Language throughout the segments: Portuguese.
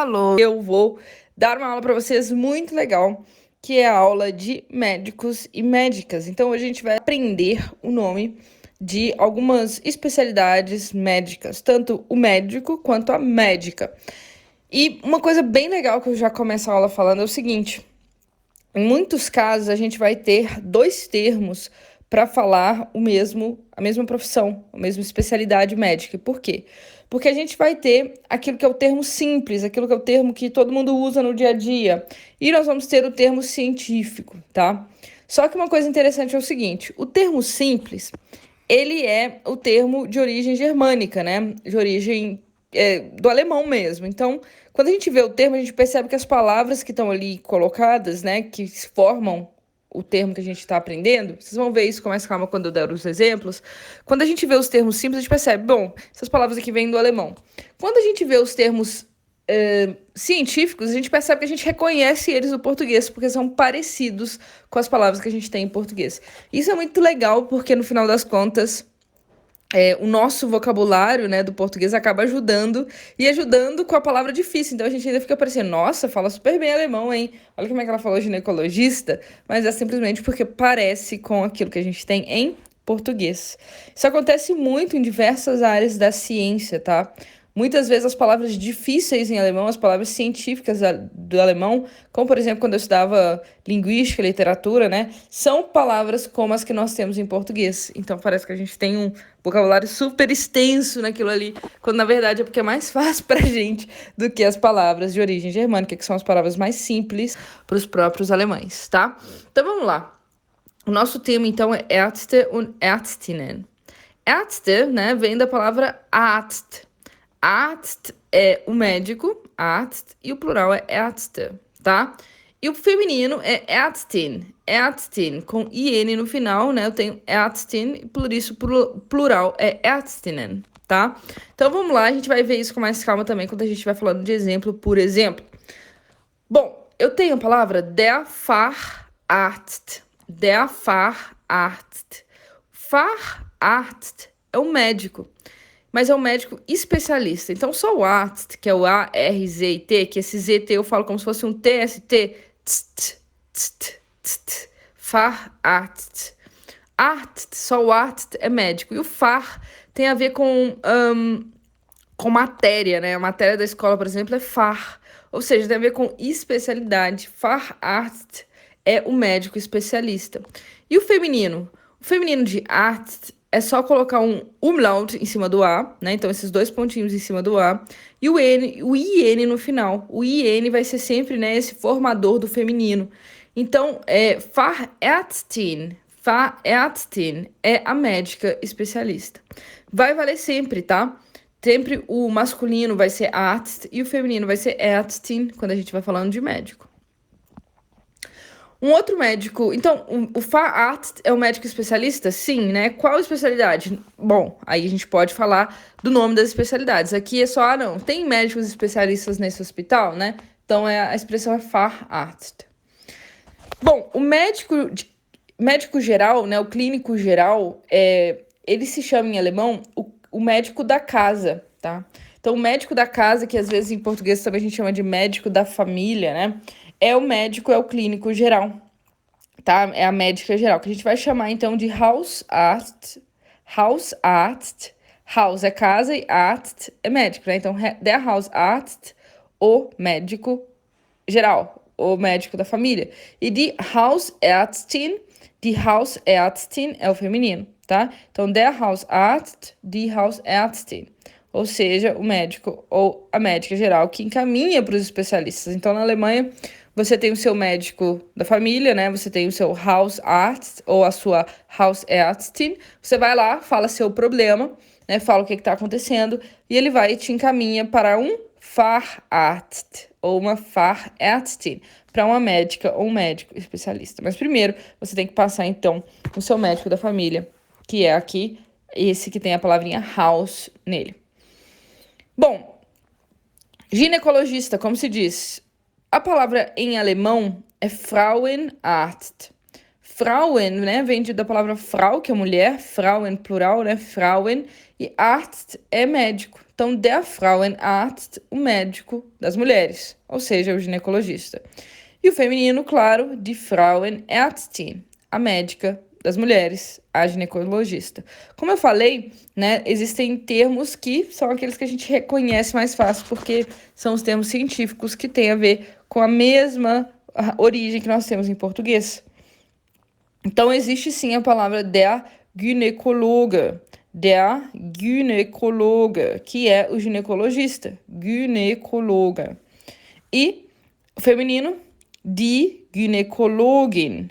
Alô, eu vou dar uma aula para vocês muito legal, que é a aula de médicos e médicas. Então, hoje a gente vai aprender o nome de algumas especialidades médicas, tanto o médico quanto a médica. E uma coisa bem legal que eu já começo a aula falando é o seguinte: em muitos casos a gente vai ter dois termos para falar a mesma profissão, a mesma especialidade médica. Por quê? Porque a gente vai ter aquilo que é o termo simples, aquilo que é o termo que todo mundo usa no dia a dia, e nós vamos ter o termo científico, tá? Só que uma coisa interessante é o seguinte: o termo simples, ele é o termo de origem germânica, né? De origem do alemão mesmo. Então, quando a gente vê o termo, a gente percebe que as palavras que estão ali colocadas, né, que formam o termo que a gente está aprendendo, vocês vão ver isso com mais calma quando eu der os exemplos. Quando a gente vê os termos simples, a gente percebe, bom, essas palavras aqui vêm do alemão. Quando a gente vê os termos científicos, a gente percebe que a gente reconhece eles no português, porque são parecidos com as palavras que a gente tem em português. Isso é muito legal, porque no final das contas, o nosso vocabulário, né, do português acaba ajudando com a palavra difícil. Então a gente ainda fica parecendo, nossa, fala super bem alemão, hein? Olha como é que ela falou ginecologista, mas é simplesmente porque parece com aquilo que a gente tem em português. Isso acontece muito em diversas áreas da ciência, tá? Muitas vezes as palavras difíceis em alemão, as palavras científicas do alemão, como por exemplo quando eu estudava linguística, literatura, né, são palavras como as que nós temos em português. Então parece que a gente tem um vocabulário super extenso naquilo ali, quando na verdade é porque é mais fácil pra gente do que as palavras de origem germânica, que são as palavras mais simples para os próprios alemães, tá? Então vamos lá. O nosso tema então é Ärzte und Ärztinnen. Ärzte, né, vem da palavra Arzt. Arzt é o médico, Arzt, e o plural é Ärzte, tá? E o feminino é Ärztin, Ärztin, com IN no final, né? Eu tenho Ärztin, e por isso plural é Ärztinnen, tá? Então vamos lá, a gente vai ver isso com mais calma também quando a gente vai falando de exemplo por exemplo. Bom, eu tenho a palavra der Facharzt, der Facharzt. Facharzt é o médico, mas é um médico especialista. Então, só o Arzt, que é o A-R-Z-I-T, que esse Z-T eu falo como se fosse um T-S-T, Facharzt. Arzt, só o Arzt é médico. E o Fach tem a ver com matéria, né? A matéria da escola, por exemplo, é Fach. Ou seja, tem a ver com especialidade. Facharzt é o médico especialista. E o feminino? O feminino de Arzt é só colocar um umlaut em cima do A, né? Então, esses dois pontinhos em cima do A. E o IN no final. O IN vai ser sempre, né, esse formador do feminino. Então, Fachärztin é a médica especialista. Vai valer sempre, tá? Sempre o masculino vai ser Arzt e o feminino vai ser Ärztin, quando a gente vai falando de médico. Um outro médico... Então, o Facharzt é o médico especialista? Sim, né? Qual especialidade? Bom, aí a gente pode falar do nome das especialidades. Aqui é só, não, tem médicos especialistas nesse hospital, né? Então, a expressão é Facharzt. Bom, o médico geral, né? O clínico geral, ele se chama em alemão o médico da casa, tá? Então, o médico da casa, que às vezes em português também a gente chama de médico da família, né? É o clínico geral, tá? É a médica geral, que a gente vai chamar, então, de Hausarzt. Hausarzt. Haus é casa e Arzt é médico, né? Então, der Hausarzt, o médico geral, o médico da família. E die Hausärztin é o feminino, tá? Então, der Hausarzt, die Hausärztin. Ou seja, o médico ou a médica geral que encaminha para os especialistas. Então, na Alemanha, você tem o seu médico da família, né? Você tem o seu Hausarzt ou a sua Hausärztin. Você vai lá, fala seu problema, né? Fala o que está acontecendo e ele vai e te encaminha para um Facharzt ou uma Fachärztin, para uma médica ou um médico especialista. Mas primeiro, você tem que passar, então, no seu médico da família, que é aqui, esse que tem a palavrinha Haus nele. Bom, ginecologista, como se diz? A palavra em alemão é Frauenarzt. Frauen, né, vem da palavra Frau, que é mulher, Frauen plural, né, Frauen, e Arzt é médico, Então, der Frauenarzt, o médico das mulheres, ou seja, o ginecologista. E o feminino, claro, die Frauenärztin, a médica das mulheres, a ginecologista. Como eu falei, né, existem termos que são aqueles que a gente reconhece mais fácil, porque são os termos científicos que têm a ver com a mesma origem que nós temos em português. Então, existe sim a palavra der Gynäkologe, que é o ginecologista, Gynäkologe. E o feminino, die Gynäkologin,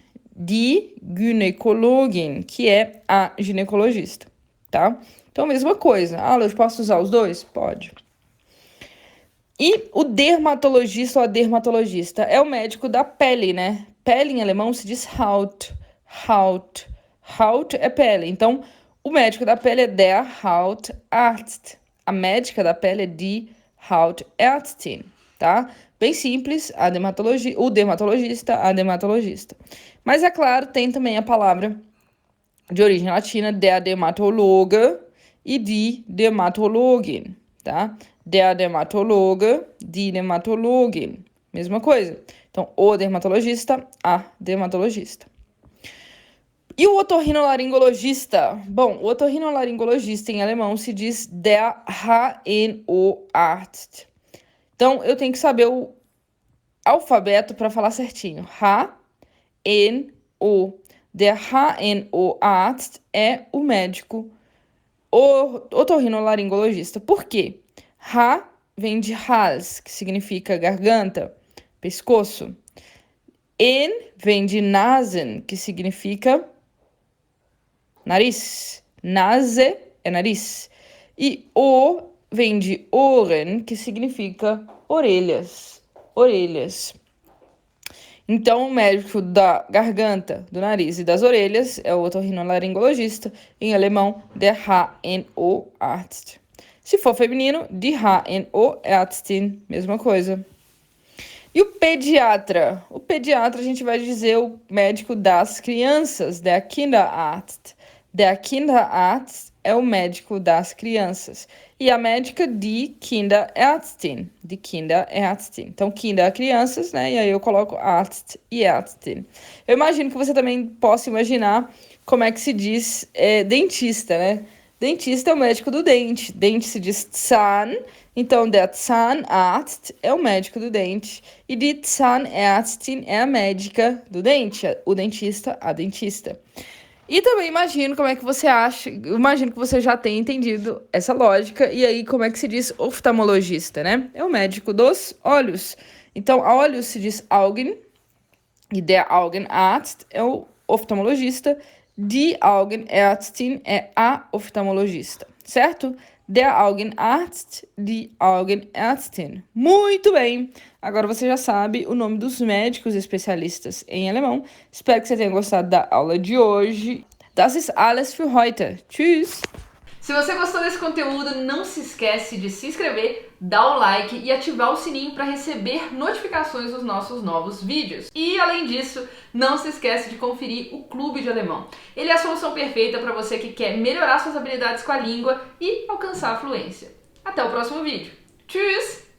que é a ginecologista, tá? Então, mesma coisa. Ah, eu posso usar os dois? Pode. E o dermatologista ou a dermatologista é o médico da pele, né? Pele em alemão se diz Haut. Haut. Haut é pele. Então, o médico da pele é der Hautarzt. A médica da pele é die Hautärztin, tá? Bem simples, o dermatologista, a dermatologista. Mas, é claro, tem também a palavra de origem latina, der Dermatologe e die Dermatologin, tá? Der Dermatologe, die Dermatologin. Mesma coisa. Então, o dermatologista, a dermatologista. E o otorrinolaringologista? Bom, o otorrinolaringologista em alemão se diz der HNO-Arzt. Então, eu tenho que saber o alfabeto para falar certinho. H-N-O. Der HNO-Arzt é o médico otorrinolaringologista. Por quê? H vem de Hals, que significa garganta, pescoço. N vem de Nasen, que significa nariz. Nase é nariz. E O vem de Ohren, que significa orelhas. Orelhas. Então, o médico da garganta, do nariz e das orelhas é o otorrinolaringologista, em alemão, der HNO-Arzt. Se for feminino, die HNO-Ärztin, mesma coisa. E o pediatra? O pediatra a gente vai dizer o médico das crianças, der Kinderarzt. Der Kinderarzt é o médico das crianças. E a médica, die Kinderärztin. Die Kinderärztin. Então, Kinder é crianças, né? E aí eu coloco Arzt e Ärztin. Eu imagino que você também possa imaginar como é que se diz dentista, né? Dentista é o médico do dente. Dente se diz Zahn. Então, der Zahnarzt é o médico do dente. E die Zahnärztin é a médica do dente. O dentista, a dentista. E também imagino como é que você acha, imagino que você já tenha entendido essa lógica, e aí como é que se diz oftalmologista, né? É o médico dos olhos. Então, olhos se diz Augen, e der Augenarzt é o oftalmologista, die Augenärztin é a oftalmologista, certo? Der Augenarzt, die Augenärztin. Muito bem! Agora você já sabe o nome dos médicos especialistas em alemão. Espero que você tenha gostado da aula de hoje. Das ist alles für heute. Tschüss! Se você gostou desse conteúdo, não se esquece de se inscrever, dar o like e ativar o sininho para receber notificações dos nossos novos vídeos. E além disso, não se esquece de conferir o Clube de Alemão. Ele é a solução perfeita para você que quer melhorar suas habilidades com a língua e alcançar a fluência. Até o próximo vídeo. Tschüss!